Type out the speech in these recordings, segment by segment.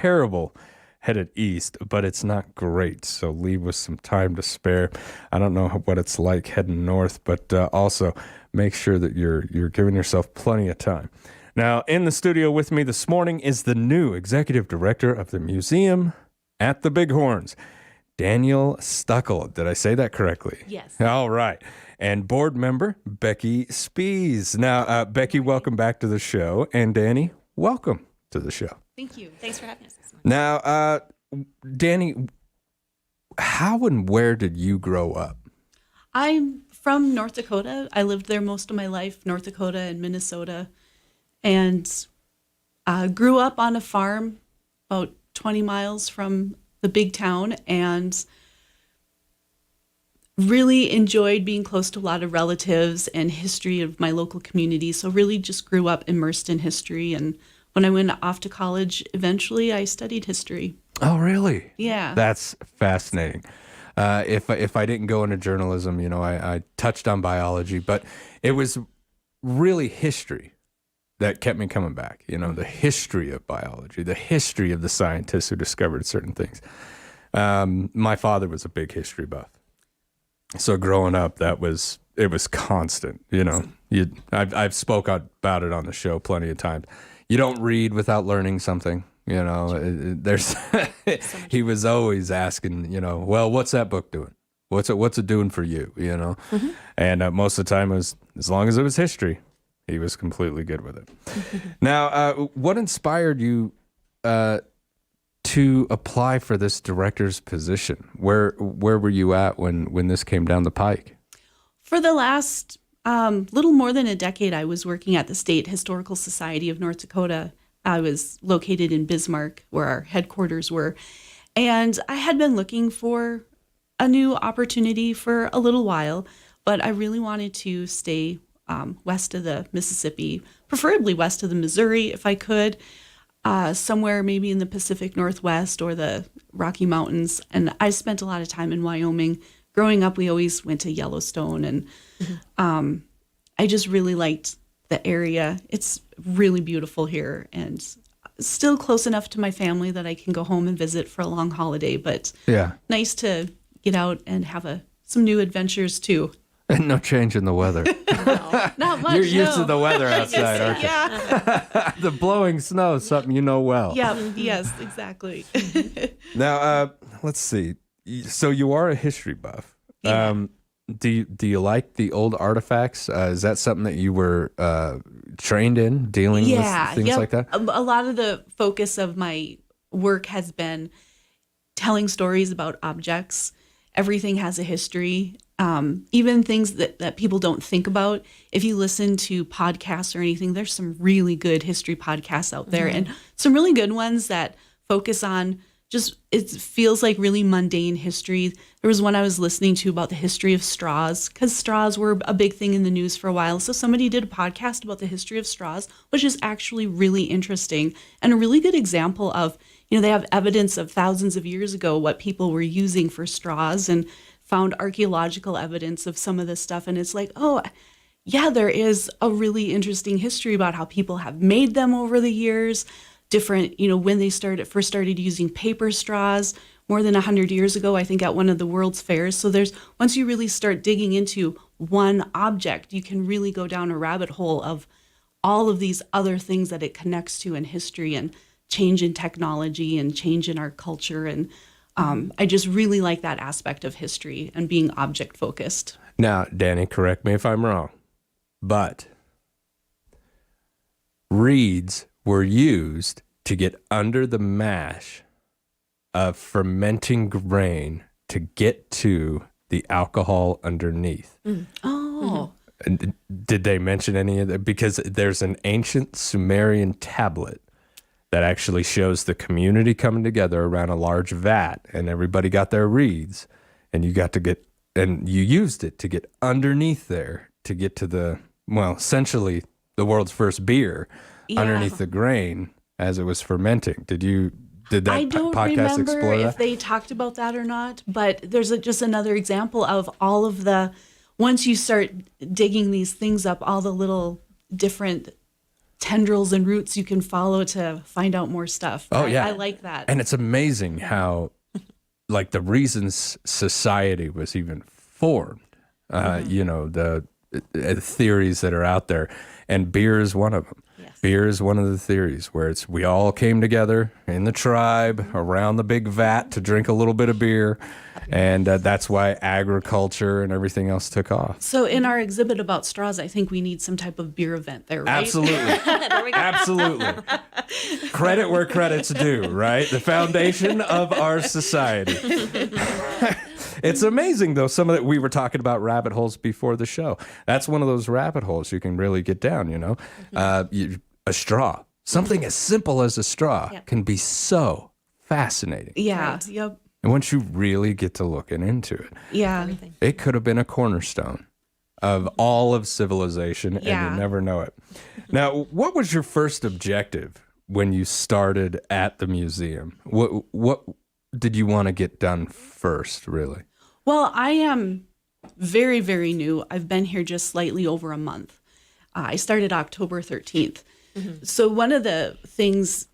terrible headed east, but it's not great. So leave with some time to spare. I don't know what it's like heading north, but also make sure that you're giving yourself plenty of time. Now, in the studio with me this morning is the new executive director of the museum at the Bighorns, Daniel Stuckel. Did I say that correctly? Yes. All right. And board member Becky Spees. Now, Becky, welcome back to the show. And Danny, welcome to the show. Thank you. Thanks for having us this morning. Now, Danny, how and where did you grow up? I'm from North Dakota. I lived there most of my life, North Dakota and Minnesota, and grew up on a farm about 20 miles from the big town, and really enjoyed being close to a lot of relatives and history of my local community. So really just grew up immersed in history. And when I went off to college, eventually I studied history. Oh, really? Yeah. That's fascinating. If I didn't go into journalism, I touched on biology, but it was really history that kept me coming back. The history of biology, the history of the scientists who discovered certain things. My father was a big history buff. So growing up, it was constant. I've spoke about it on the show plenty of times. You don't read without learning something. There's he was always asking, well, what's that book doing? What's it doing for you? Mm-hmm. And most of the time it was, as long as it was history, he was completely good with it. Now, what inspired you to apply for this director's position? Where were you at when this came down the pike? For the last little more than a decade, I was working at the State Historical Society of North Dakota. I was located in Bismarck, where our headquarters were, and I had been looking for a new opportunity for a little while, but I really wanted to stay west of the Mississippi, preferably west of the Missouri if I could, somewhere maybe in the Pacific Northwest or the Rocky Mountains. And I spent a lot of time in Wyoming. Growing up, we always went to Yellowstone, and I just really liked the area. It's really beautiful here, and still close enough to my family that I can go home and visit for a long holiday, but nice to get out and have some new adventures too. And no change in the weather. No, not much. You're used to the weather outside, aren't you? Yeah. The blowing snow is something you know well. Yeah, yes, exactly. Now, let's see. So you are a history buff. Yeah. Do you like the old artifacts? Is that something that you were trained in, dealing with things like that? A lot of the focus of my work has been telling stories about objects. Everything has a history. Even things that people don't think about. If you listen to podcasts or anything, there's some really good history podcasts out there, and some really good ones that focus on it feels like really mundane history. There was one I was listening to about the history of straws, because straws were a big thing in the news for a while. So somebody did a podcast about the history of straws, which is actually really interesting and a really good example of, they have evidence of thousands of years ago what people were using for straws, and found archaeological evidence of some of this stuff. And it's like, oh, yeah, there is a really interesting history about how people have made them over the years. Different, when they first started using paper straws more than 100 years ago, I think at one of the World's Fairs. So once you really start digging into one object, you can really go down a rabbit hole of all of these other things that it connects to in history, and change in technology and change in our culture. And I just really like that aspect of history and being object focused. Now, Danny, correct me if I'm wrong, but reeds were used to get under the mash of fermenting grain to get to the alcohol underneath. Oh. And did they mention any of that? Because there's an ancient Sumerian tablet that actually shows the community coming together around a large vat, and everybody got their reeds, and you used it to get underneath there to get to essentially the world's first beer underneath the grain as it was fermenting. Did that I don't podcast remember explore that? if they talked about that or not, but there's just another example of all of once you start digging these things up, all the little different tendrils and roots you can follow to find out more stuff. Oh, yeah. I like that. And it's amazing how, like, the reasons society was even formed, you know, the theories that are out there, and beer is one of them. Yes. Beer is one of the theories where it's we all came together in the tribe around the big vat to drink a little bit of beer, and that's why agriculture and everything else took off. So in our exhibit about straws, I think we need some type of beer event there, right? Absolutely. There we go. Absolutely. Credit where credit's due, right? The foundation of our society. It's amazing, though, some of it, we were talking about rabbit holes before the show. That's one of those rabbit holes you can really get down, you know? A straw. Something as simple as a straw Yep. can be so fascinating. Yeah. Right. Yep. And once you really get to looking into it, Yeah. Everything. it could have been a cornerstone of all of civilization, and Yeah. you never know it. Now, what was your first objective when you started at the museum? What did you want to get done first, really? Well, I am very, very new. I've been here just slightly over a month. I started October 13th. So one of the things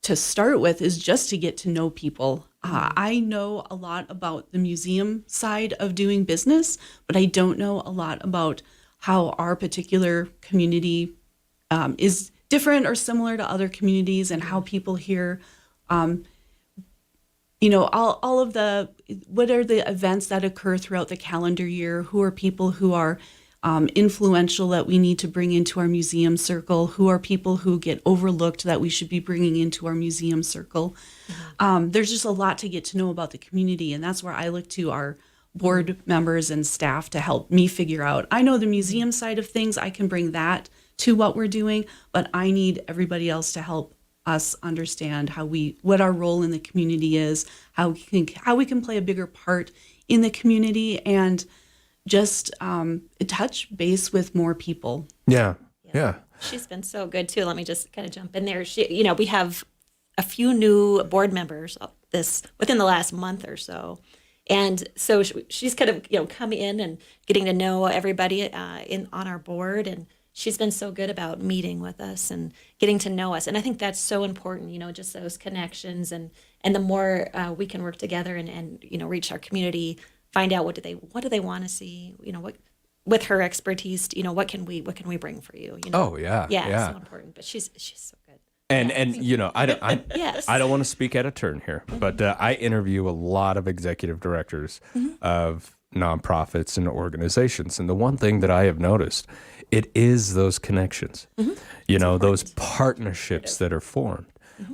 to start with is just to get to know people. I know a lot about the museum side of doing business, but I don't know a lot about how our particular community is different or similar to other communities, and how people here, you know, all of the, what are the events that occur throughout the calendar year? Who are people who are influential that we need to bring into our museum circle? Who are people who get overlooked that we should be bringing into our museum circle? There's just a lot to get to know about the community, and that's where I look to our board members and staff to help me figure out. I know the museum side of things, I can bring that to what we're doing, but I need everybody else to help us understand what our role in the community is, how we can play a bigger part in the community, and just touch base with more people. Yeah. Yeah. She's been so good too. Let me just kind of jump in there. We have a few new board members within the last month or so, and so she's kind of come in and getting to know everybody on our board, and she's been so good about meeting with us and getting to know us, and I think that's so important. Just those connections, and the more we can work together and reach our community, find out what do they want to see. What with her expertise, what can we bring for you? Oh, yeah. Yeah, Yeah. so important. But she's so good. And I Yes. I don't want to speak out of turn here, but I interview a lot of executive directors of nonprofits and organizations, and the one thing that I have noticed, it is those connections, those partnerships that are formed,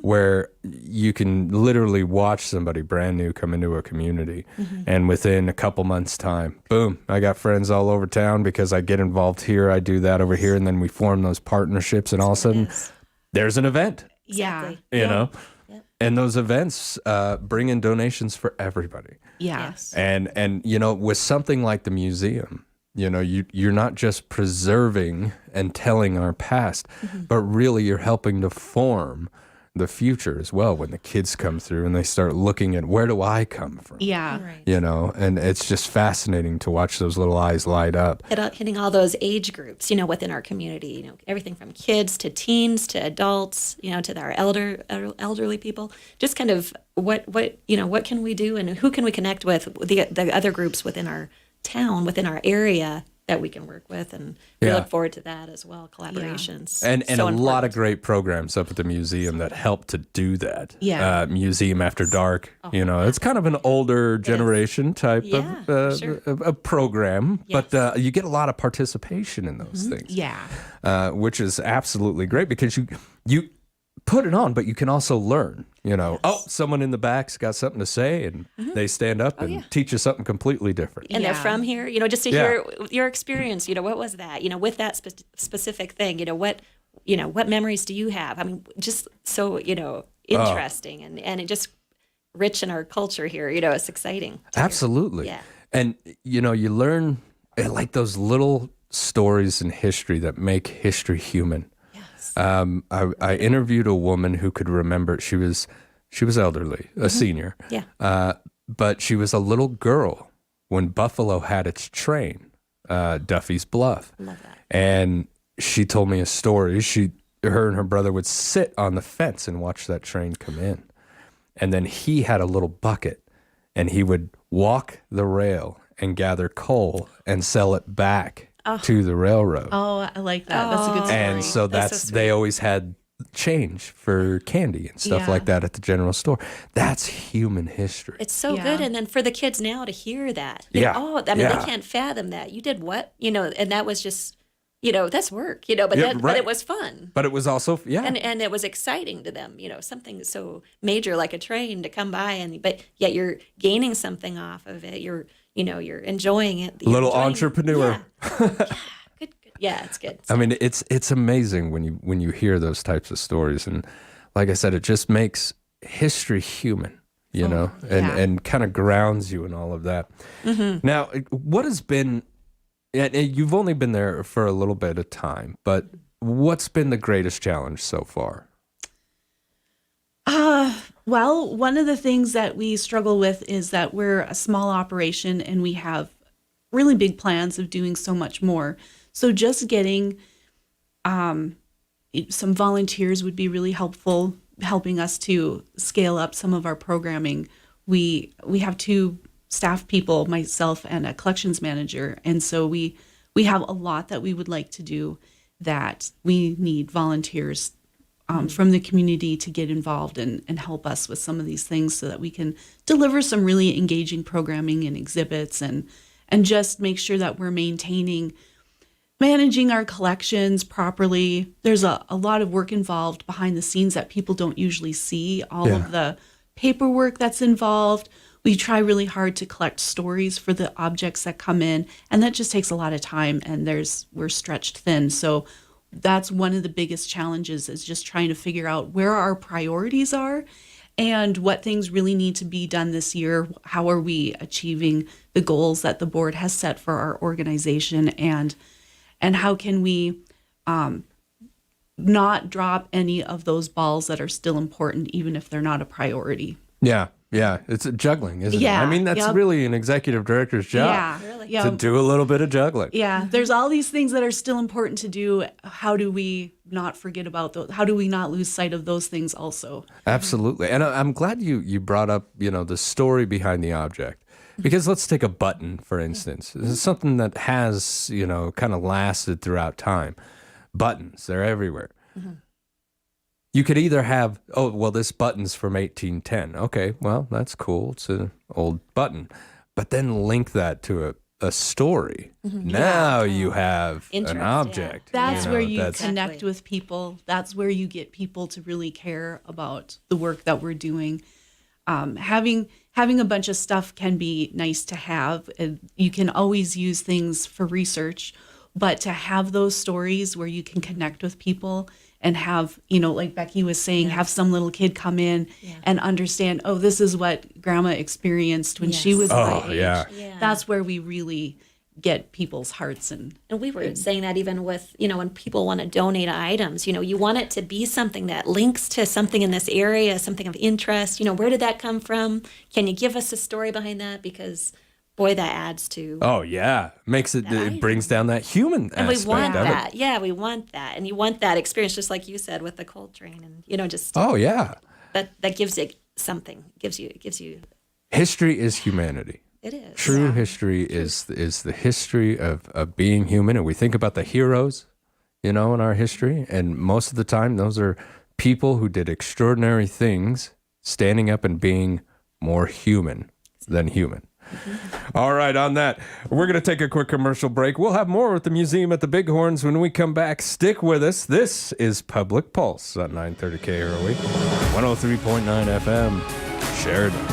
where you can literally watch somebody brand new come into a community, and within a couple months' time, boom, I got friends all over town because I get involved here, I do that over here, and then we form those partnerships, and all of a sudden, there's an event, Exactly. you know? Yep. And those events bring in donations for everybody. Yeah. Yes. And with something like the museum, you're not just preserving and telling our past, but really you're helping to form the future as well when the kids come through and they start looking at where do I come from? Yeah. Right. And it's just fascinating to watch those little eyes light up. Hitting all those age groups, within our community, everything from kids to teens to adults, to our elderly people. Just kind of what can we do, and who can we connect with, the other groups within our town, within our area that we can work with, and we Yeah. look forward to that as well. Collaborations And So a lot of important. great programs up at the museum that help to do that. Yeah. Museum After Dark, it's kind of an older generation type Yeah, sure. of a program, Yes. but you get a lot of participation in those things. Yeah. Which is absolutely great because you put it on, but you can also learn. Oh, someone in the back's got something to say, and they stand up and teach you something completely different. And they're Yeah. from here, just to Yeah. hear your experience. What was that? With that specific thing. What memories do you have? I mean, just so interesting, and it just rich in our culture here. It's exciting. to hear. Absolutely. Yeah. And you learn like those little stories in history that make history human. Yes. I interviewed a woman who could remember. She was elderly, a senior. Yeah. But she was a little girl when Buffalo had its train, Duffy's Bluff. Love that. And she told me a story. She her and her brother would sit on the fence and watch that train come in. And then he had a little bucket and he would walk the rail and gather coal and sell it back to the railroad. Oh, I like that. That's a good story. And so That's so they sweet. always had change for candy and stuff Yeah. like that at the general store. That's human history. It's so Yeah. good. And then for the kids now to hear that, Yeah. I mean, Yeah. they can't fathom that. You did what? And that was just, that's work, but Yeah, but right. it was fun. But it was also, And it was exciting to them, something so major like a train to come by, but yet you're gaining something off of it. You're enjoying it. You're Little enjoying- entrepreneur. Yeah. Good. Yeah, it's good. I mean, it's amazing when you hear those types of stories, and like I said, it just makes history human, and yeah. kind of grounds you in all of that. Now, what has been? And you've only been there for a little bit of time, but what's been the greatest challenge so far? Well, one of the things that we struggle with is that we're a small operation and we have really big plans of doing so much more. So just getting some volunteers would be really helpful, helping us to scale up some of our programming. We have 2 staff people, myself and a collections manager, and so we have a lot that we would like to do that we need volunteers from the community to get involved and help us with some of these things so that we can deliver some really engaging programming and exhibits and just make sure that we're managing our collections properly. There's a lot of work involved behind the scenes that people don't usually see, all of the paperwork that's involved. We try really hard to collect stories for the objects that come in, and that just takes a lot of time, and we're stretched thin. So that's one of the biggest challenges, is just trying to figure out where our priorities are and what things really need to be done this year. How are we achieving the goals that the board has set for our organization, and how can we not drop any of those balls that are still important, even if they're not a priority. Yeah, it's a juggling, isn't it? Yeah, I mean, that's yep. really an executive director's job. Yeah, Really? yeah. To do a little bit of juggling. Yeah, there's all these things that are still important to do. How do we not forget about those? How do we not lose sight of those things also? Absolutely. And I'm glad you brought up, the story behind the object. Because let's take a button, for instance. This is something that has, kind of lasted throughout time. Buttons, they're everywhere. You could either have, this button's from 1810. Okay, well, that's cool. It's an old button. But then link that to a story. Now you have an Interest, yeah. object. That's where you that's- connect Exactly. with people. That's where you get people to really care about the work that we're doing. Having a bunch of stuff can be nice to have. And you can always use things for research, but to have those stories where you can connect with people and have, like Becky was saying, have some little kid come in and understand, this is what grandma experienced when she Yes. was my age. yeah. Yeah. That's where we really get people's hearts. And we were saying that even with, when people want to donate items, you want it to be something that links to something in this area, something of interest. Where did that come from? Can you give us a story behind that? Because, boy, that adds to. Oh, yeah. It brings down that human And we aspect want of that. it. Yeah, we want that. And you want that experience, just like you said, with the Coltrane. And, just Oh, yeah. that gives it something. It gives you, History is humanity. it is. True history is the history of being human. And we think about the heroes, in our history. And most of the time, those are people who did extraordinary things, standing up and being more human than human. All right, on that, we're going to take a quick commercial break. We'll have more with the Museum at the Bighorns when we come back. Stick with us. This is Public Pulse on 930 KROE, 103.9 FM, Sheridan.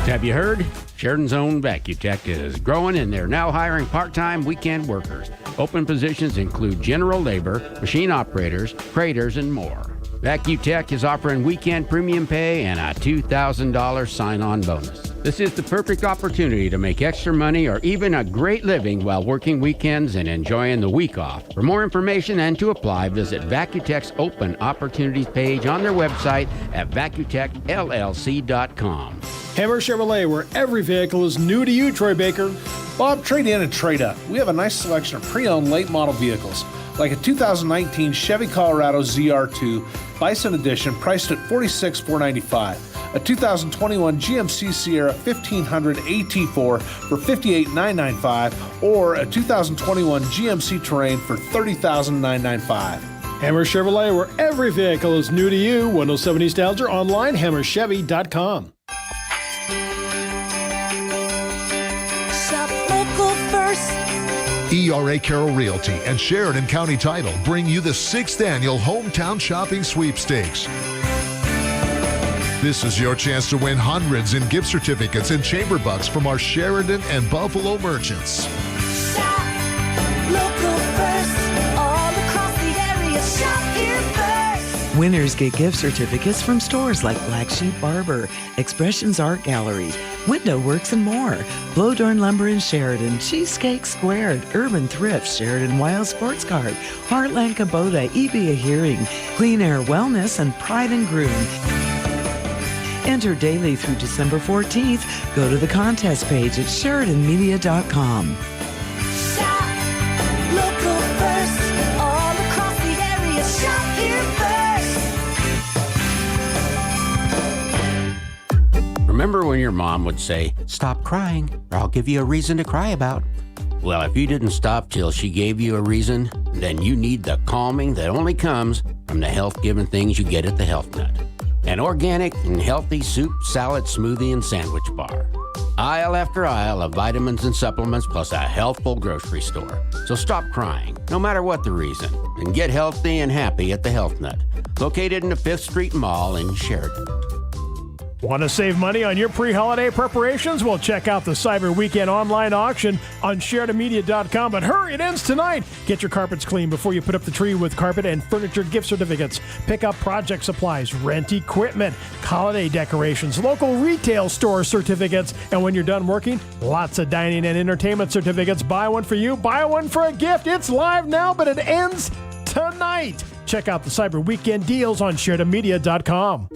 Have you heard? Sheridan's own VacuTech is growing and they're now hiring part-time weekend workers. Open positions include general labor, machine operators, craters, and more. VacuTech is offering weekend premium pay and a $2,000 sign-on bonus. This is the perfect opportunity to make extra money or even a great living while working weekends and enjoying the week off. For more information and to apply, visit Vacutech's Open Opportunities page on their website at vacutechllc.com. Hammer Chevrolet, where every vehicle is new to you, Troy Baker. Bob, trade in and trade up. We have a nice selection of pre-owned late model vehicles, like a 2019 Chevy Colorado ZR2 Bison Edition priced at $46,495. A 2021 GMC Sierra 1500 AT4 for $58,995, or a 2021 GMC Terrain for $30,995. Hammer Chevrolet, where every vehicle is new to you. 107 East Alger, online, hammerchevy.com. Shop local first. ERA Carroll Realty and Sheridan County Title bring you the 6th annual Hometown Shopping Sweepstakes. This is your chance to win hundreds in gift certificates and chamber bucks from our Sheridan and Buffalo merchants. Shop local first. All across the area, shop here first. Winners get gift certificates from stores like Black Sheep Barber, Expressions Art Gallery, Window Works and more, Blowdorn Lumber in Sheridan, Cheesecake Squared, Urban Thrift, Sheridan Wild Sports Card, Heartland Kubota, EBA Hearing, Clean Air Wellness, and Pride and Groom. Enter daily through December 14th. Go to the contest page at SheridanMedia.com. Shop local first. All across the area, shop here first. Remember when your mom would say, "Stop crying, or I'll give you a reason to cry about"? Well, if you didn't stop till she gave you a reason, then you need the calming that only comes from the health-giving things you get at the Health Nut. An organic and healthy soup, salad, smoothie, and sandwich bar. Aisle after aisle of vitamins and supplements, plus a healthful grocery store. So stop crying, no matter what the reason, and get healthy and happy at the Health Nut, located in the 5th Street Mall in Sheridan. Want to save money on your pre-holiday preparations? Well, check out the Cyber Weekend online auction on SheridanMedia.com. But hurry, it ends tonight. Get your carpets clean before you put up the tree with carpet and furniture gift certificates. Pick up project supplies, rent equipment, holiday decorations, local retail store certificates. And when you're done working, lots of dining and entertainment certificates. Buy one for you, buy one for a gift. It's live now, but it ends tonight. Check out the Cyber Weekend deals on SheridanMedia.com.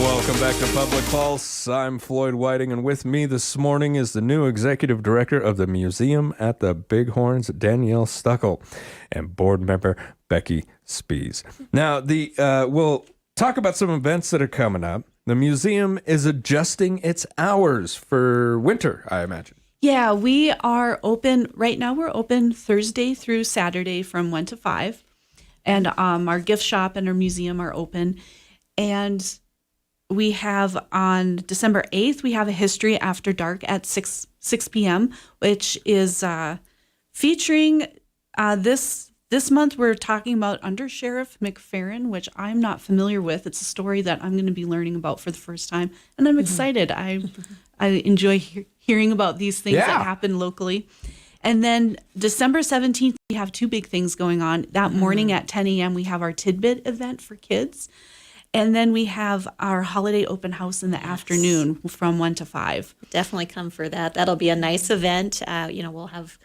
Welcome back to Public Pulse. I'm Floyd Whiting, and with me this morning is the new executive director of the museum at the Bighorns, Danielle Stuckel, and board member Becky Spies. Now, we'll talk about some events that are coming up. The museum is adjusting its hours for winter, I imagine. Yeah, we are open right now. We're open Thursday through Saturday from 1 to 5, and our gift shop and our museum are open. And we have on December 8th, we have a History After Dark at 6 p.m., which is featuring this month we're talking about Under Sheriff McFerrin, which I'm not familiar with. It's a story that I'm going to be learning about for the first time, and I'm excited. I enjoy hearing about these things that happen locally. And then December 17th, we have two big things going on. That morning at 10 a.m., we have our Tidbit event for kids. And then we have our holiday open house in the afternoon from 1 to 5. Definitely come for that. That'll be a nice event. We'll have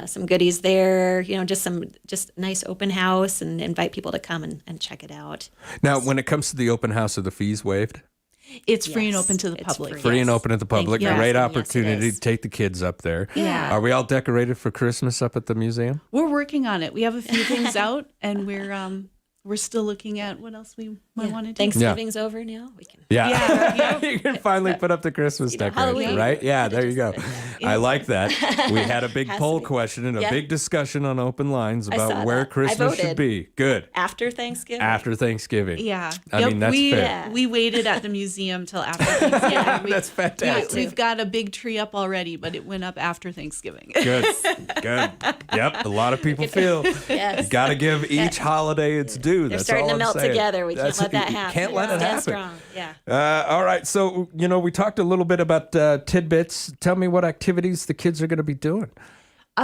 some goodies there, just nice open house, and invite people to come and check it out. Now, when it comes to the open house, are the fees waived? It's free and Yes, open to the it's public. Free and open to the public. you. Great Yes, opportunity it is. to take the kids up there. Yeah. Are we all decorated for Christmas up at the museum? We're working on it. We have a few things out, and we're still looking at what else we might want to do. Thanksgiving's over now. We can. Yeah. You can finally put up the Christmas decoration, Halloween. right? Yeah, there you go. I like that. We had a big Has poll to be. question and a Yeah. big discussion on Open Lines saw about where that. I Christmas should voted. be. Good. After Thanksgiving. After Thanksgiving. Yeah. I mean, that's we, fair. We waited at the museum till after Thanksgiving. Yeah, That's fantastic. We've got a big tree up already, but it went up after Thanksgiving. Good. Good. Yep. A lot of people feel Yes. you got to give each holiday its due. They're That's starting all to I'm melt saying. together. We can't let that you happen. Can't let it Stand happen. strong. Yeah. All right. So, we talked a little bit about tidbits. Tell me what activities the kids are going to be doing.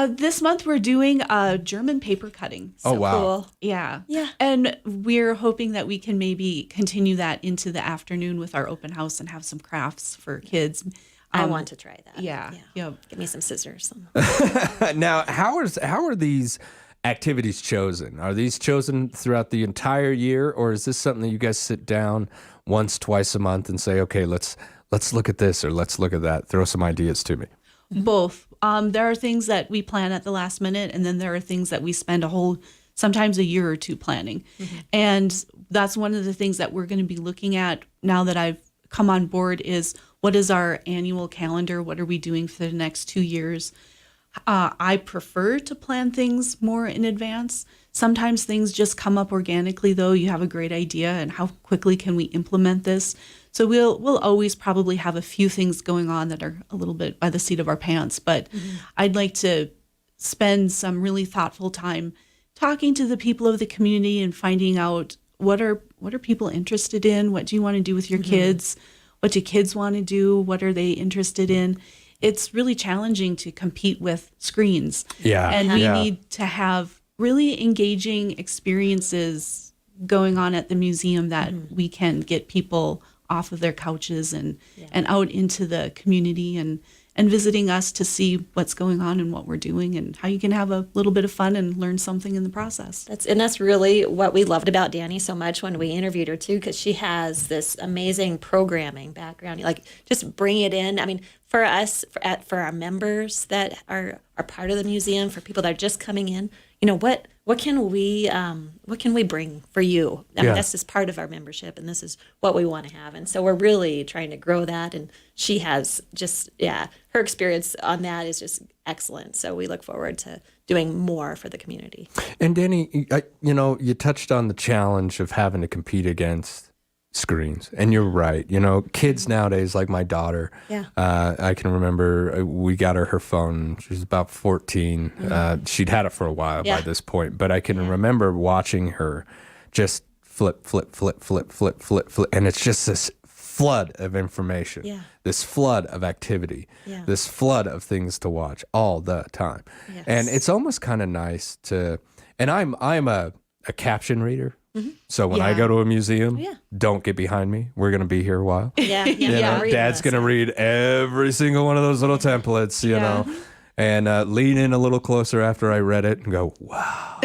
This month we're doing German paper cutting. Oh, wow. Cool. Yeah. Yeah. And we're hoping that we can maybe continue that into the afternoon with our open house and have some crafts for kids. I want to try that. Yeah. Yep. Give me some scissors. Now, how are these activities chosen? Are these chosen throughout the entire year, or is this something that you guys sit down once, twice a month and say, okay, let's look at this or let's look at that, throw some ideas to me? Both. There are things that we plan at the last minute, and then there are things that we spend sometimes a year or two planning. And that's one of the things that we're going to be looking at now that I've come on board is what is our annual calendar? What are we doing for the next 2 years? I prefer to plan things more in advance. Sometimes things just come up organically, though. You have a great idea, and how quickly can we implement this? So we'll always probably have a few things going on that are a little bit by the seat of our pants. But I'd like to spend some really thoughtful time talking to the people of the community and finding out what are people interested in? What do you want to do with your kids? What do kids want to do? What are they interested in? It's really challenging to compete with screens. Yeah. And we need to have really engaging experiences going on at the museum that we can get people off of their couches and out into the community and visiting us to see what's going on and what we're doing and how you can have a little bit of fun and learn something in the process. That's really what we loved about Danny so much when we interviewed her too, because she has this amazing programming background. Like just bring it in. I mean, for us, for our members that are part of the museum, for people that are just coming in, what can we bring for you? I mean, that's just part of our membership, and this is what we want to have. And so we're really trying to grow that. And she has her experience on that is just excellent. So we look forward to doing more for the community. And Danny, you touched on the challenge of having to compete against screens, and you're right. Kids nowadays, like my daughter, I can remember we got her phone. She was about 14. She'd had it for a while by this point, but I can remember watching her just flip, and it's just this flood of information, this flood of activity, this flood of things to watch all the time. And it's almost kind of nice to, and I'm a caption reader. So when I go to a museum, don't get behind me. We're going to be here a while. Dad's going to read every single one of those little templates, you know, and lean in a little closer after I read it and go, wow.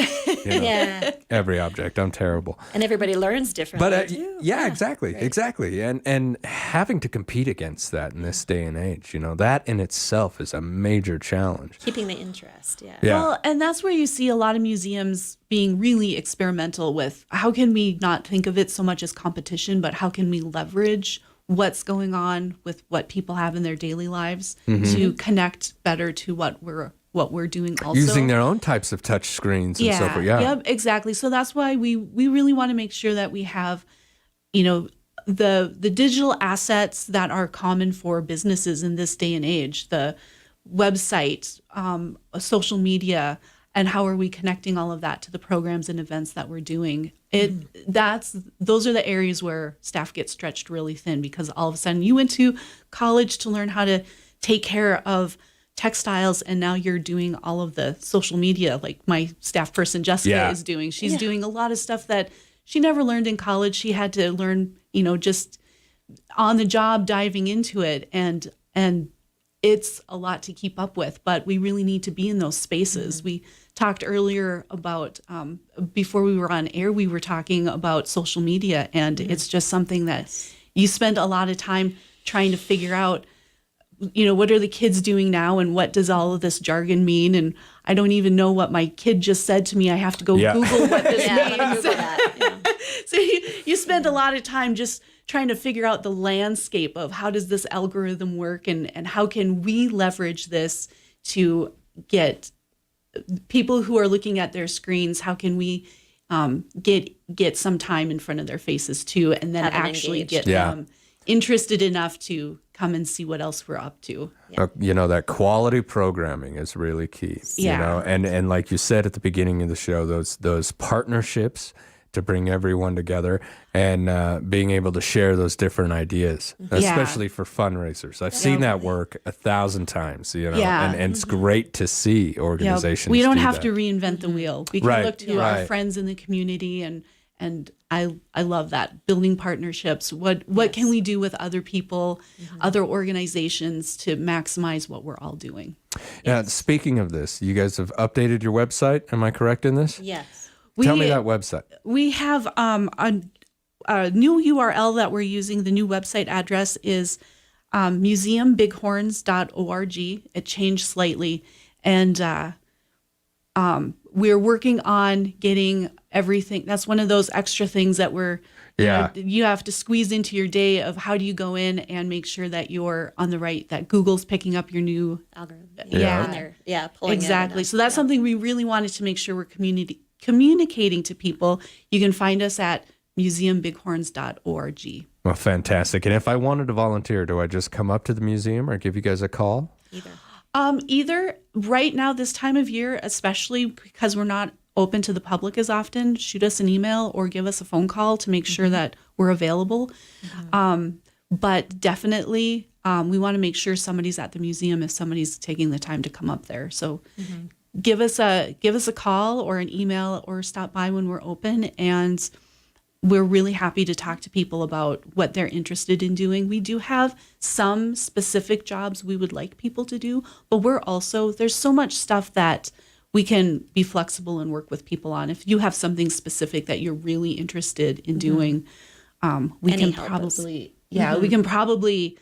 Every object. I'm terrible. And everybody learns differently But too. exactly. And having to compete against that in this day and age, that in itself is a major challenge. Keeping the interest, Yeah. Well, and that's where you see a lot of museums being really experimental with how can we not think of it so much as competition, but how can we leverage what's going on with what people have in their daily lives to connect better to what we're doing also. Using their own types of touch screens and so forth. Yep, exactly. So that's why we really want to make sure that we have, the digital assets that are common for businesses in this day and age, the website, social media, and how are we connecting all of that to the programs and events that we're doing. Those are the areas where staff get stretched really thin, because all of a sudden you went to college to learn how to take care of textiles, and now you're doing all of the social media like my staff person Jessica is doing. She's doing a lot of stuff that she never learned in college. She had to learn, just on the job, diving into it, and it's a lot to keep up with, but we really need to be in those spaces. We talked earlier about, before we were on air, we were talking about social media, and it's just something that you spend a lot of time trying to figure out, what are the kids doing now, and what does all of this jargon mean? And I don't even know what my kid just said to me. I have to go Google what this means. So you spend a lot of time just trying to figure out the landscape of how does this algorithm work, and how can we leverage this to get people who are looking at their screens, how can we get some time in front of their faces too, and then actually get them interested enough to come and see what else we're up to. That quality programming is really key. And like you said at the beginning of the show, those partnerships to bring everyone together and being able to share those different ideas, especially for fundraisers. I've seen that work 1,000 times, you know, Yeah. and it's great to see organizations. we don't do have that. to reinvent the wheel. We can Right, look to right. our friends in the community, and I love that, building partnerships. What can we do with other people, other organizations to maximize what we're all doing? Now, speaking of this, you guys have updated your website. Am I correct in this? Yes. Tell me that website. We have a new URL that we're using. The new website address is museumbighorns.org. It changed slightly, and we're working on getting everything. That's one of those extra things that we're you have to squeeze into your day of how do you go in and make sure that you're on the right, that Google's picking up your new Algorithm. Yeah. And they're, pulling it exactly. in. So that's something we really wanted to make sure we're communicating to people. You can find us at museumbighorns.org. Well, fantastic. And if I wanted to volunteer, do I just come up to the museum or give you guys a call? Either right now, this time of year, especially because we're not open to the public as often, shoot us an email or give us a phone call to make sure that we're available. But definitely, we want to make sure somebody's at the museum if somebody's taking the time to come up there. So give us a call or an email or stop by when we're open, and we're really happy to talk to people about what they're interested in doing. We do have some specific jobs we would like people to do, but there's so much stuff that we can be flexible and work with people on. If you have something specific that you're really interested in doing, we Any can help probably, we can probably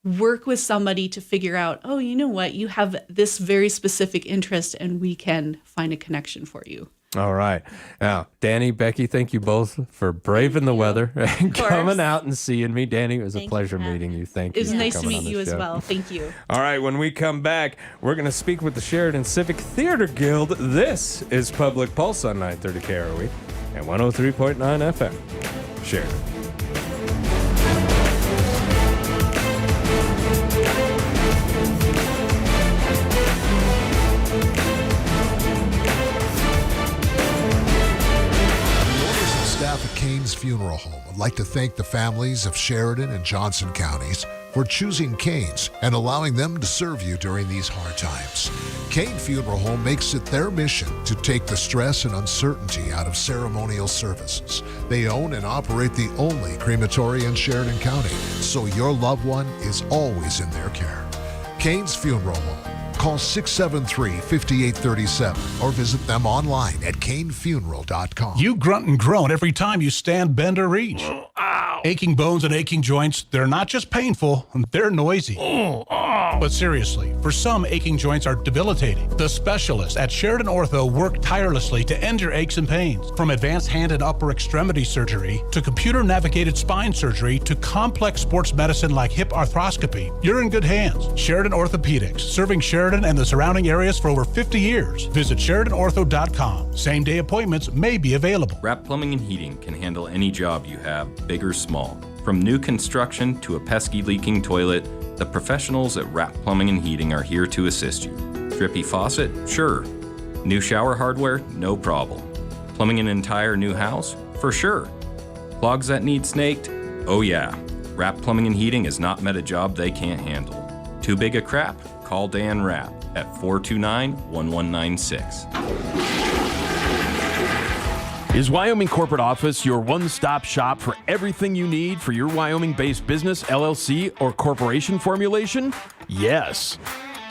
work with somebody to figure out, oh, you know what, you have this very specific interest, and we can find a connection for you. All right. Now, Danny, Becky, thank you both for braving the weather and coming out and seeing me. Danny, it was a pleasure meeting you. Thank you. It was for nice to coming meet on you the as show. well. Thank you. All right, when we come back, we're going to speak with the Sheridan Civic Theater Guild. This is Public Pulse on 930 KROE and 103.9 FM. Sheridan. Staff at Kane's Funeral Home would like to thank the families of Sheridan and Johnson counties for choosing Kane's and allowing them to serve you during these hard times. Kane Funeral Home makes it their mission to take the stress and uncertainty out of ceremonial services. They own and operate the only crematory in Sheridan County, so your loved one is always in their care. Kane's Funeral Home. Call 673-5837 or visit them online at canefuneral.com. You grunt and groan every time you stand, bend, or reach. Ow. Aching bones and aching joints, they're not just painful, they're noisy. But seriously, for some, aching joints are debilitating. The specialists at Sheridan Ortho work tirelessly to end your aches and pains. From advanced hand and upper extremity surgery to computer-navigated spine surgery to complex sports medicine like hip arthroscopy, you're in good hands. Sheridan Orthopedics, serving Sheridan and the surrounding areas for over 50 years. Visit SheridanOrtho.com. Same-day appointments may be available. Wrap Plumbing and Heating can handle any job you have, big or small. From new construction to a pesky leaking toilet, the professionals at Wrap Plumbing and Heating are here to assist you. Drippy faucet? Sure. New shower hardware? No problem. Plumbing an entire new house? For sure. Clogs that need snaked? Oh yeah. Wrap Plumbing and Heating has not met a job they can't handle. Too big a crap? Call Dan Rapp at 429-1196. Is Wyoming Corporate Office your one-stop shop for everything you need for your Wyoming-based business, LLC, or corporation formulation? Yes.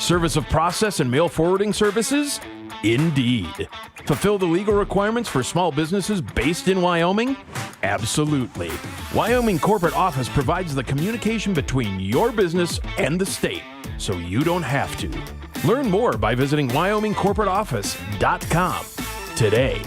Service of process and mail forwarding services? Indeed. Fulfill the legal requirements for small businesses based in Wyoming? Absolutely. Wyoming Corporate Office provides the communication between your business and the state, so you don't have to. Learn more by visiting WyomingCorporateOffice.com today.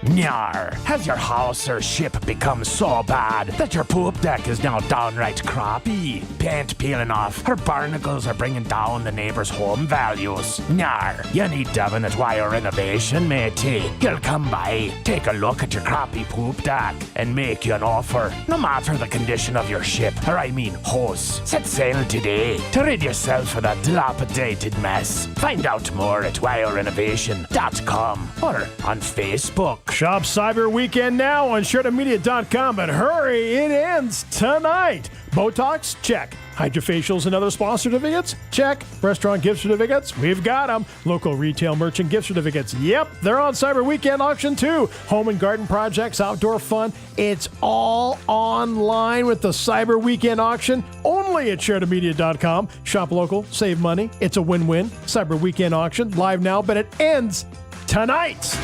Nyar, has your house or ship become so bad that your poop deck is now downright crappy? Paint peeling off, or barnacles are bringing down the neighbor's home values? Nyar, you need Devin at Wire Renovation, matey. He'll come by, take a look at your crappy poop deck, and make you an offer, no matter the condition of your ship, or I mean hose. Set sail today to rid yourself of that dilapidated mess. Find out more at wirerenovation.com or on Facebook. Shop Cyber Weekend now on SheridanMedia.com, but hurry, it ends tonight. Botox? Check. Hydrofacials and other sponsor certificates? Check. Restaurant gift certificates? We've got them. Local retail merchant gift certificates? Yep, they're on Cyber Weekend auction too. Home and garden projects, outdoor fun. It's all online with the Cyber Weekend auction only at SheridanMedia.com. Shop local, save money. It's a win-win. Cyber Weekend auction live now, but it ends tonight.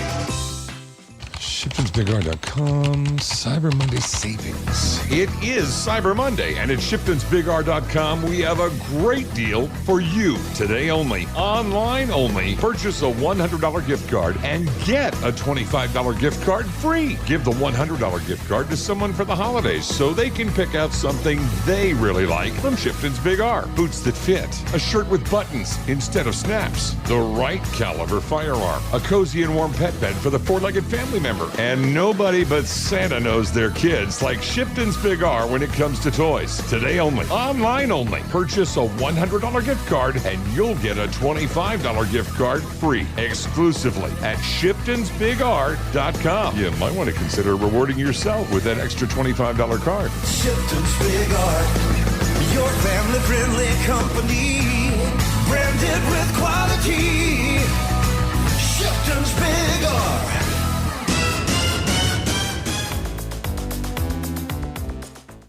ShiptonsBigR.com, Cyber Monday savings. It is Cyber Monday, and at ShiptonsBigR.com, we have a great deal for you today only. Online only. Purchase a $100 gift card and get a $25 gift card free. Give the $100 gift card to someone for the holidays so they can pick out something they really like from Shipton's Big R. Boots that fit, a shirt with buttons instead of snaps, the right caliber firearm, a cozy and warm pet bed for the four-legged family member. And nobody but Santa knows their kids like Shipton's Big R when it comes to toys. Today only. Online only. Purchase a $100 gift card and you'll get a $25 gift card free exclusively at ShiptonsBigR.com. You might want to consider rewarding yourself with that extra $25 card. Shipton's Big R, your family-friendly company, branded with quality. Shipton's Big R.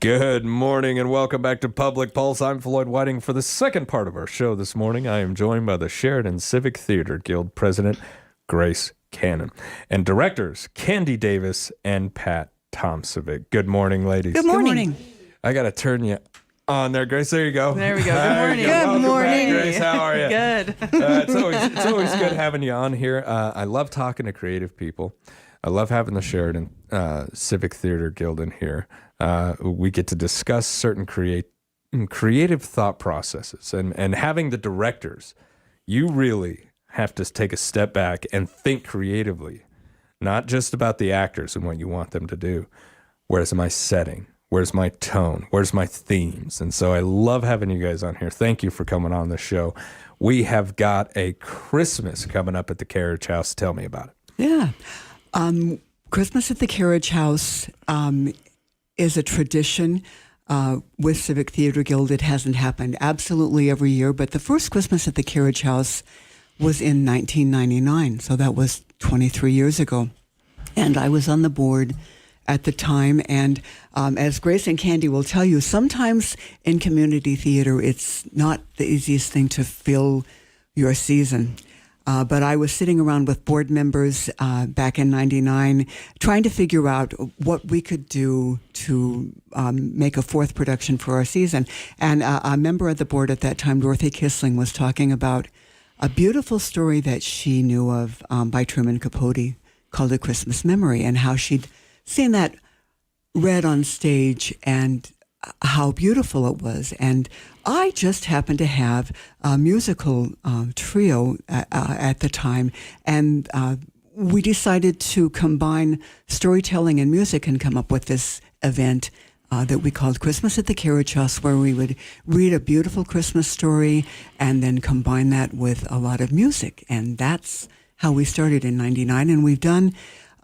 Good morning and welcome back to Public Pulse. I'm Floyd Whiting. For the second part of our show this morning, I am joined by the Sheridan Civic Theater Guild President, Grace Cannon, and directors, Candy Davis and Pat Tomsovic. Good morning, ladies. Good morning. I got to turn you on there, Grace. There you go. There we go. Good morning. Welcome Good morning. back, Grace. How are you? Good. It's always good having you on here. I love talking to creative people. I love having the Sheridan Civic Theater Guild in here. We get to discuss certain creative thought processes, and having the directors, you really have to take a step back and think creatively, not just about the actors and what you want them to do. Where's my setting? Where's my tone? Where's my themes? And so I love having you guys on here. Thank you for coming on the show. We have got a Christmas coming up at the Carriage House. Tell me about it. Yeah. Christmas at the Carriage House is a tradition with Civic Theater Guild. It hasn't happened absolutely every year, but the first Christmas at the Carriage House was in 1999, so that was 23 years ago. And I was on the board at the time, and as Grace and Candy will tell you, sometimes in community theater, it's not the easiest thing to fill your season. But I was sitting around with board members back in 99 trying to figure out what we could do to make a fourth production for our season. And a member of the board at that time, Dorothy Kissling, was talking about a beautiful story that she knew of by Truman Capote called A Christmas Memory, and how she'd seen that read on stage and how beautiful it was. And I just happened to have a musical trio at the time, and we decided to combine storytelling and music and come up with this event that we called Christmas at the Carriage House, where we would read a beautiful Christmas story and then combine that with a lot of music. And that's how we started in 99, and we've done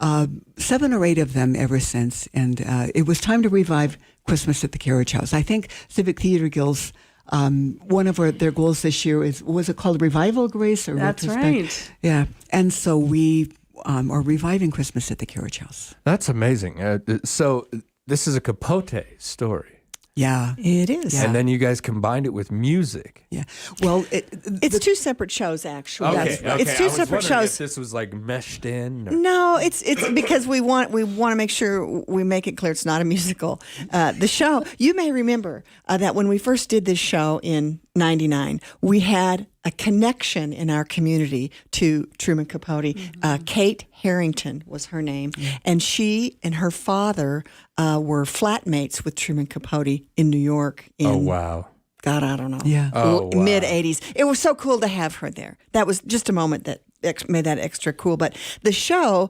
7 or 8 of them ever since. And it was time to revive Christmas at the Carriage House. I think Civic Theater Guild's one of their goals this year was it called Revival, Grace? Or That's right. Yeah. And so we are reviving Christmas at the Carriage House. That's amazing. So this is a Capote story. Yeah. It is. Yeah. And then you guys combined it with music. Yeah. Well, it's 2 separate shows, actually. Okay. It's 2 separate shows. If this was like meshed in. Or... No, it's because we want to make sure we make it clear it's not a musical. The show, you may remember that when we first did this show in 99, we had a connection in our community to Truman Capote. Mm-hmm. Kate Harrington was her name, and she and her father were flatmates with Truman Capote in New York. Oh, wow. God, I don't know. Yeah. Oh, wow. Mid 80s. It was so cool to have her there. That was just a moment that made that extra cool. But the show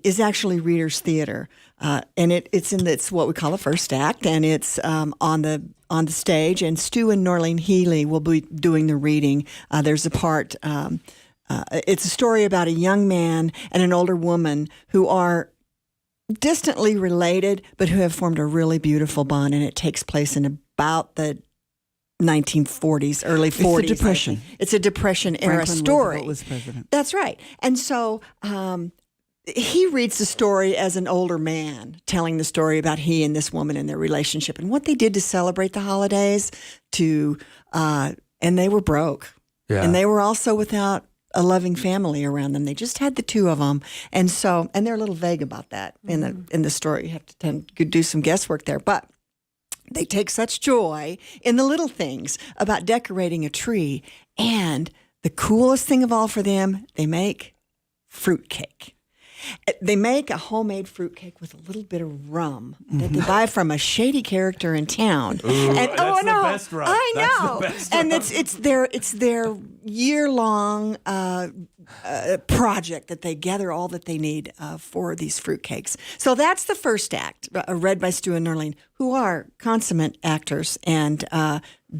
is actually Reader's Theater, and it's what we call a first act, and it's on the stage. And Stu and Norleen Healy will be doing the reading. There's a part it's a story about a young man and an older woman who are distantly related, but who have formed a really beautiful bond, and it takes place in about the 1940s, early 40s. It's a Depression. It's a Depression era Franklin story. Roosevelt was president. That's right. And so he reads the story as an older man telling the story about he and this woman and their relationship and what they did to celebrate the holidays. And they were broke. Yeah. And they were also without a loving family around them. They just had the two of them. And they're a little vague about that in the story. You have to do some guesswork there. But they take such joy in the little things about decorating a tree. And the coolest thing of all for them, they make fruitcake. They make a homemade fruitcake with a little bit of rum that they buy from a shady character in town. Ooh, and that's the best rum. I That's know. the best And rum. it's their year-long project that they gather all that they need for these fruitcakes. So that's the first act, read by Stu and Nerline, who are consummate actors and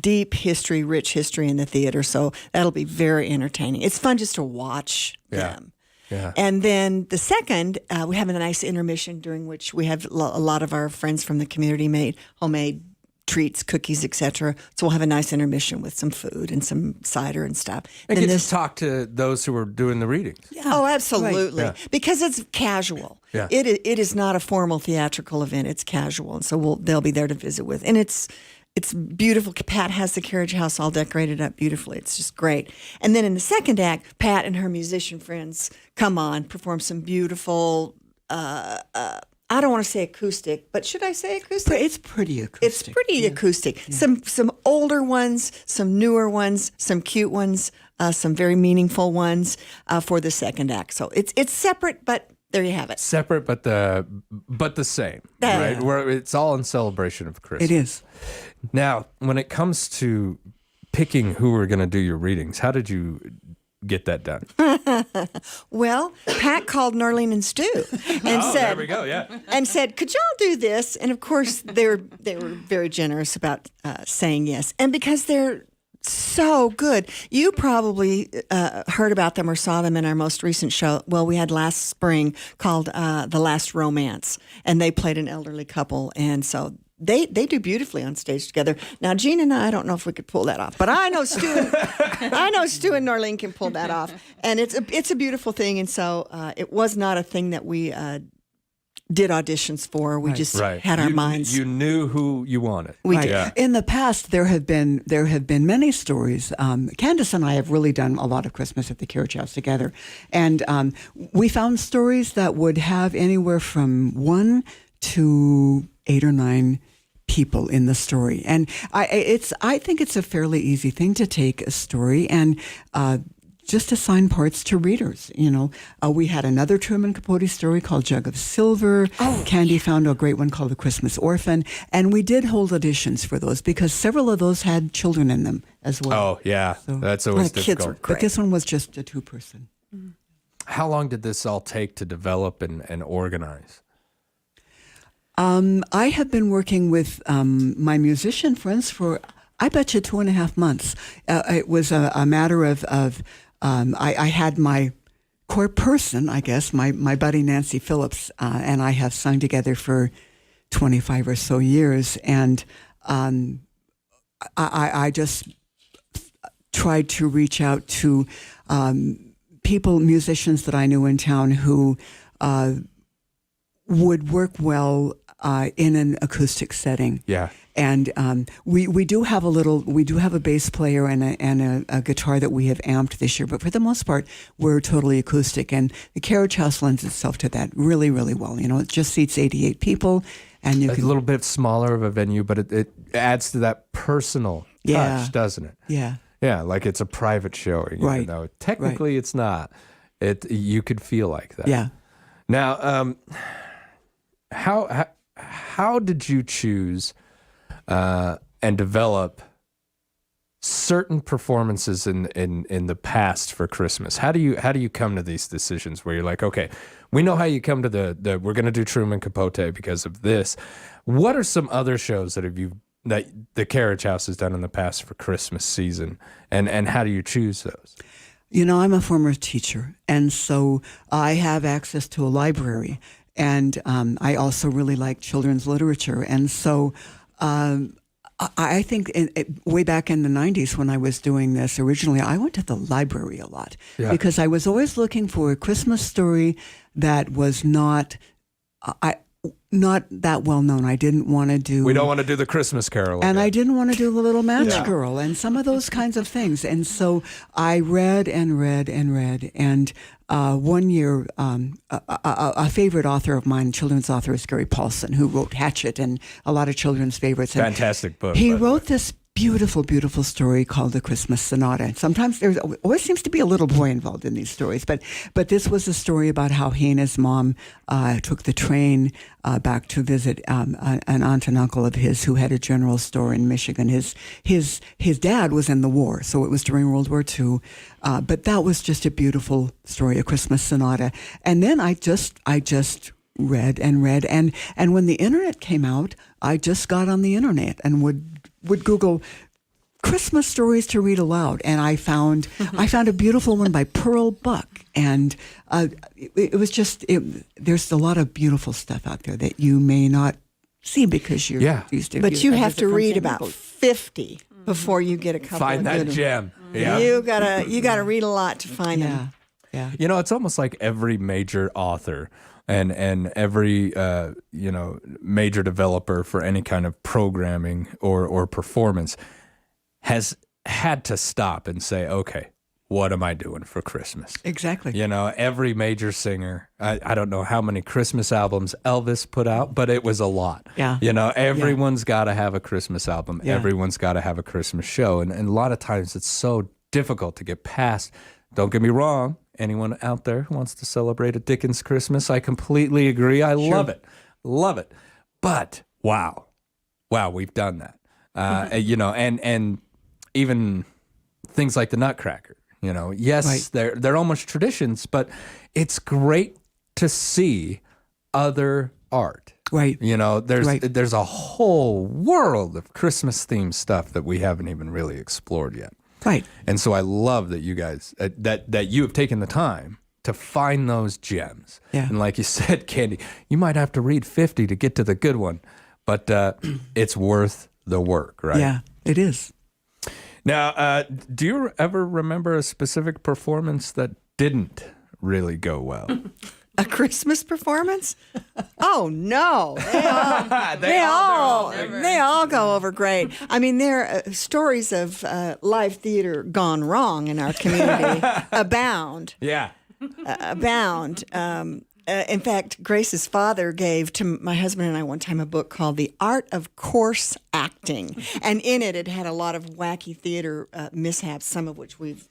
deep history, rich history in the theater. So that'll be very entertaining. It's fun just to watch them. Yeah. And then the second, we have a nice intermission during which we have a lot of our friends from the community made homemade treats, cookies, etc. So we'll have a nice intermission with some food and some cider and stuff. And Then get to talk to those who are doing the readings. Oh, absolutely. Right. Yeah. Because it's casual. Yeah. It is not a formal theatrical event. It's casual. And so they'll be there to visit with. And it's beautiful. Pat has the carriage house all decorated up beautifully. It's just great. And then in the second act, Pat and her musician friends come on, perform some beautiful, I don't want to say acoustic, but should I say acoustic? It's pretty acoustic. It's pretty acoustic. Yeah. Some older ones, some newer ones, some cute ones, some very meaningful ones for the second act. So it's separate, but there you have it. Separate, but the same, right? Where it's all in celebration of Christmas. It is. Now, when it comes to picking who are going to do your readings, how did you get that done? Well, Pat called Nerline and Stu and said, there we go, yeah. and said, "Could y'all do this?" And of course, they were very generous about saying yes, and because they're so good. You probably heard about them or saw them in our most recent show. Well, we had last spring called The Last Romance, and they played an elderly couple, and so they do beautifully on stage together. Now, Gene and I don't know if we could pull that off, but I know Stu and Nerline can pull that off, and it's a beautiful thing. And so it was not a thing that we did auditions for. We just had our minds. You knew who you wanted. We did. Yeah. In the past, there have been many stories. Candace and I have really done a lot of Christmas at the Carriage House together, and we found stories that would have anywhere from 1 to 8 or 9 people in the story, and I think it's a fairly easy thing to take a story and just assign parts to readers. You know, we had another Truman Capote story called Jug of Silver. Candy found a great one called The Christmas Orphan, and we did hold auditions for those because several of those had children in them as well. Oh yeah, So- that's always The kids difficult. were great. But this one was just a 2-person. How long did this all take to develop and organize? I have been working with my musician friends for, I bet you, 2.5 months. It was a matter of I had my core person, I guess, my buddy Nancy Phillips, and I have sung together for 25 or so years, and I just tried to reach out to people, musicians that I knew in town who would work well in an acoustic setting. Yeah. And we do have a bass player and a guitar that we have amped this year, but for the most part, we're totally acoustic. And the Carriage House lends itself to that really, really well. You know, it just seats 88 people, and you It's can a little bit smaller of a venue, but it adds to that personal touch, doesn't it? Yeah. Yeah, like it's a private showing, Right. even though technically it's not. You could feel like that. Yeah. Now, how did you choose and develop certain performances in the past for Christmas? How do you come to these decisions where you're like, okay, we know how you come to the we're going to do Truman Capote because of this. What are some other shows that the Carriage House has done in the past for Christmas season, and how do you choose those? I'm a former teacher, and so I have access to a library, and I also really like children's literature, and so I think way back in the 90s when I was doing this originally, I went to the library a lot because I was always looking for a Christmas story that was not that well known. I didn't want to do. We don't want to do the Christmas Carol. And again. I didn't want to do the Little Match Girl and some of those kinds of things. And so I read and read and read. And one year, a favorite author of mine, children's author, is Gary Paulson, who wrote Hatchet and a lot of children's favorites. And Fantastic book. he wrote this beautiful, beautiful story called The Christmas Sonata. Sometimes there always seems to be a little boy involved in these stories, but this was a story about how he and his mom took the train back to visit an aunt and uncle of his who had a general store in Michigan. His dad was in the war, so it was during World War II. But that was just a beautiful story, A Christmas Sonata. And then I just read and read, and when the internet came out, I just got on the internet and would Google Christmas stories to read aloud, and I found a beautiful one by Pearl Buck, and it was just there's a lot of beautiful stuff out there that you may not see because you're used to. But you have to read about 50 before you get a couple. Find of that good gem. ones. Yeah. You gotta read a lot to find them. Yeah. It's almost like every major author and every major developer for any kind of programming or performance has had to stop and say, okay, what am I doing for Christmas? Exactly. Every major singer, I don't know how many Christmas albums Elvis put out, but it was a lot. Yeah. Everyone's got to have a Christmas album. Yeah. Everyone's got to have a Christmas show. And a lot of times it's so difficult to get past. Don't get me wrong. Anyone out there who wants to celebrate a Dickens Christmas, I completely agree. I love it. Love it. But wow, we've done that. And even things like the Nutcracker, yes, they're almost traditions, but it's great to see other art. Right. There's a whole world of Christmas themed stuff that we haven't even really explored yet. Right. And so I love that you guys, that you have taken the time to find those gems. Yeah. And like you said, Candy, you might have to read 50 to get to the good one, but it's worth the work, right? Yeah, it is. Now, do you ever remember a specific performance that didn't really go well? A Christmas performance? Oh no! They all go over great. I mean, there are stories of live theater gone wrong in our community abound. Yeah, abound. In fact, Grace's father gave to my husband and I one time a book called The Art of Coarse Acting. And in it had a lot of wacky theater mishaps, some of which we've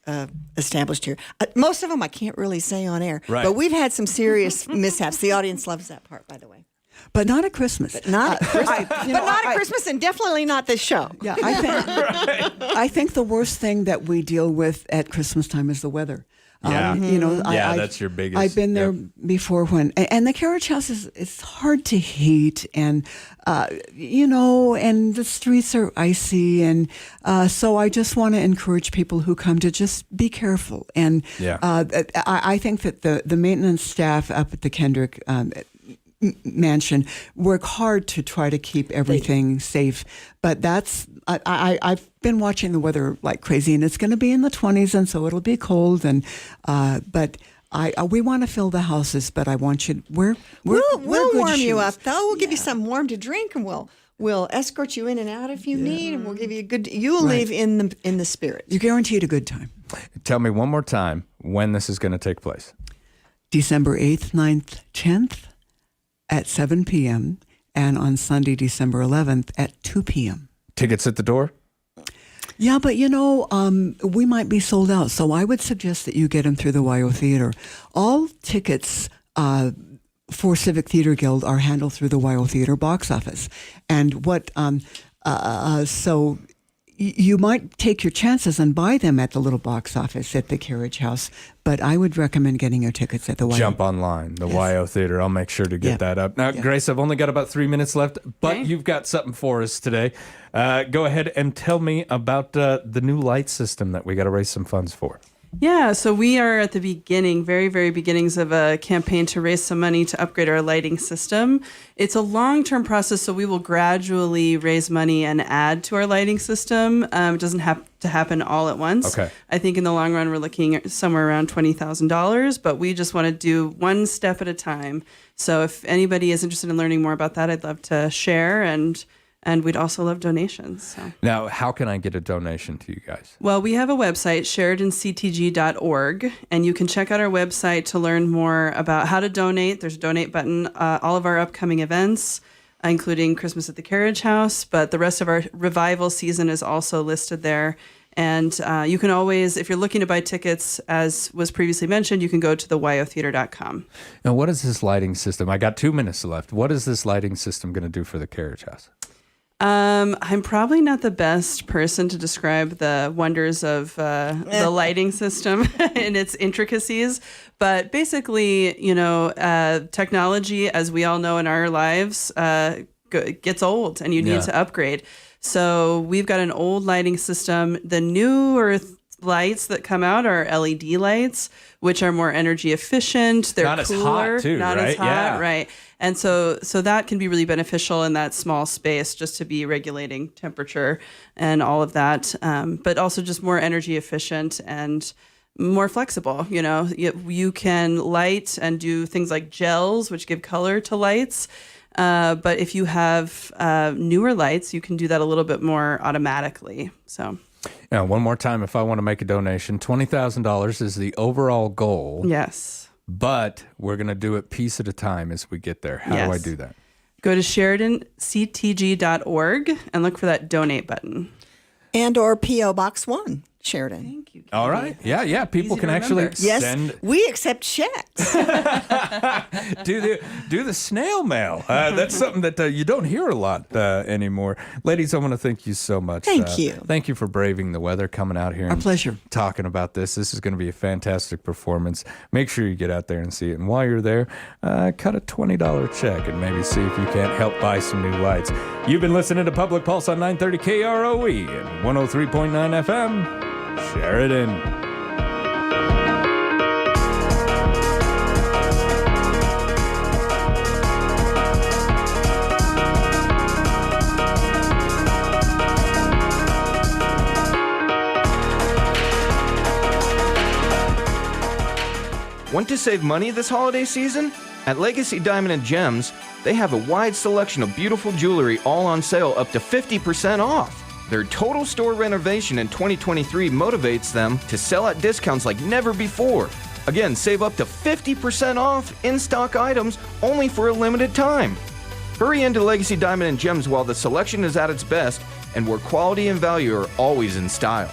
established here. Most of them I can't really say on air. Right. But we've had some serious mishaps. The audience loves that part, by the way. But not at Christmas. But not at Christmas, and definitely not this show. Yeah, I think the worst thing that we deal with at Christmas time is the weather. Yeah, that's your biggest. I've been there before and the carriage house it's hard to heat, and and the streets are icy, and so I just want to encourage people who come to just be careful. And I think that the maintenance staff up at the Kendrick mansion work hard to try to keep everything safe, but I've been watching the weather like crazy, and it's going to be in the 20s, and so it'll be cold, and but we want to fill the houses, but I want you we'll warm you up though. We'll give you something warm to drink, and we'll escort you in and out if you need, and we'll give you a good. You'll leave in the spirit. You're guaranteed a good time. Tell me one more time when this is going to take place. December 8th, 9th, 10th. At 7 p.m. and on Sunday, December 11th at 2 p.m. Tickets at the door? Yeah, but we might be sold out, so I would suggest that you get them through the YO Theater. All tickets for Civic Theater Guild are handled through the YO Theater box office. And so you might take your chances and buy them at the little box office at the carriage house, but I would recommend getting your tickets at the YO. Jump online, the YO Theater. I'll make sure to get that up. Now, Grace, I've only got about 3 minutes left, but you've got something for us today. Go ahead and tell me about the new light system that we got to raise some funds for. Yeah, so we are at the beginning, very, very beginnings of a campaign to raise some money to upgrade our lighting system. It's a long-term process, so we will gradually raise money and add to our lighting system. It doesn't have to happen all at once. Okay. I think in the long run, we're looking at somewhere around $20,000, but we just want to do one step at a time. So if anybody is interested in learning more about that, I'd love to share, and we'd also love donations. So. Now, how can I get a donation to you guys? Well, we have a website, SheridanCTG.org, and you can check out our website to learn more about how to donate. There's a donate button. All of our upcoming events, including Christmas at the Carriage House, but the rest of our revival season is also listed there. And you can always, if you're looking to buy tickets, as was previously mentioned, you can go to the yotheater.com. Now, what is this lighting system? I got 2 minutes left. What is this lighting system going to do for the Carriage House? I'm probably not the best person to describe the wonders of the lighting system and its intricacies, but basically, technology, as we all know in our lives, gets old and you need to upgrade. So we've got an old lighting system. The newer lights that come out are LED lights, which are more energy efficient. They're not cooler, as hot too, not right? as hot, right? And so that can be really beneficial in that small space, just to be regulating temperature and all of that. But also just more energy efficient and more flexible. You can light and do things like gels, which give color to lights. But if you have newer lights, you can do that a little bit more automatically. So. Now, one more time, if I want to make a donation, $20,000 is the overall goal. Yes. But we're going to do it piece at a time as we get there. How do I do that? Go to SheridanCTG.org and look for that donate button. And or P.O. Box 1, Sheridan. Thank you. All right. Yeah. People can actually send. Yes, we accept checks. do the snail mail. That's something that you don't hear a lot anymore. Ladies, I want to thank you so much. Thank you. Thank you for braving the weather, coming out here. Our pleasure. Talking about this. This is going to be a fantastic performance. Make sure you get out there and see it. And while you're there, cut a $20 check and maybe see if you can't help buy some new lights. You've been listening to Public Pulse on 930 KROE and 103.9 FM. Sheridan. Want to save money this holiday season? At Legacy Diamond & Gems, they have a wide selection of beautiful jewelry all on sale up to 50% off. Their total store renovation in 2023 motivates them to sell at discounts like never before. Again, save up to 50% off in-stock items only for a limited time. Hurry into Legacy Diamond & Gems while the selection is at its best and where quality and value are always in style.